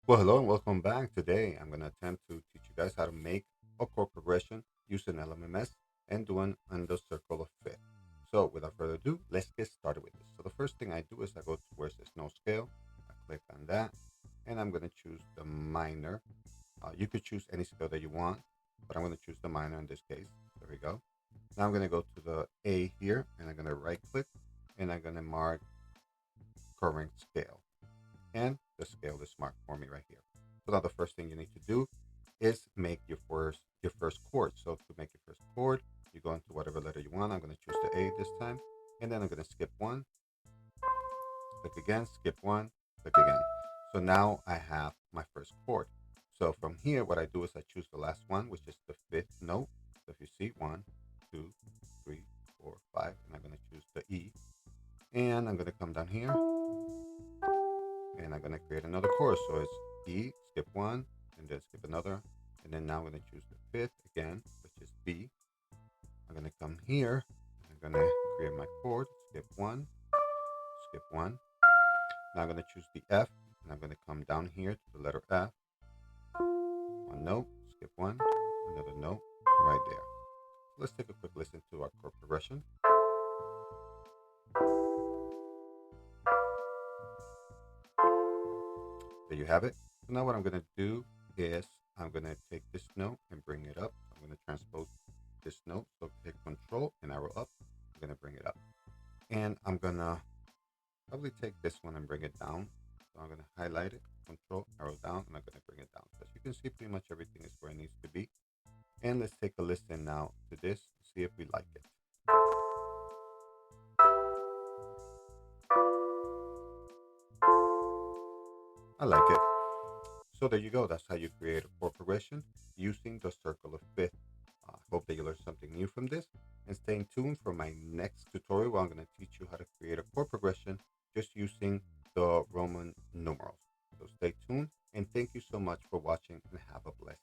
Well, hello and welcome back. Today, I'm going to attempt to teach you guys how to make a chord progression using LMMS and doing on the circle of fifth. So, without further ado, let's get started with this. So, the first thing I do is I go to where's this note scale. I click on that, and I'm going to choose the minor. You could choose any scale that you want, but I'm going to choose the minor in this case. There we go. Now I'm going to go to the A here, and I'm going to right click, and I'm going to mark current scale. And the scale is marked for me right here. So now the first thing you need to do is make your first chord. So to make your first chord, you go into whatever letter you want. I'm going to choose the A this time, and then I'm going to skip one, click again, skip one, click again. So now I have my first chord. So from here, what I do is I choose the last one, which is the fifth note. So if you see 1, 2, 3, 4, 5, and I'm going to choose the E, and I'm going to come down here and I'm going to create another chord. So it's E, skip one, and then skip another. And then now I'm going to choose the fifth again, which is B. I'm going to come here. I'm going to create my chord, skip one, skip one. Now I'm going to choose the F, and I'm going to come down here to the letter F. One note, skip one, another note, right there. Let's take a quick listen to our chord progression. There you have it. So now what I'm going to do is I'm going to take this note and bring it up. I'm going to transpose this note. So hit Control and arrow up. I'm going to bring it up. And I'm going to probably take this one and bring it down. So I'm going to highlight it, Control, arrow down, and I'm going to bring it down. So as you can see, pretty much everything is where it needs to be. And let's take a listen now to this, see if we like it. I like it. So there you go. That's how you create a chord progression using the circle of fifth. Hope that you learned something new from this, and stay tuned for my next tutorial where I'm going to teach you how to create a chord progression just using the Roman numerals. So stay tuned, and thank you so much for watching, and have a blessed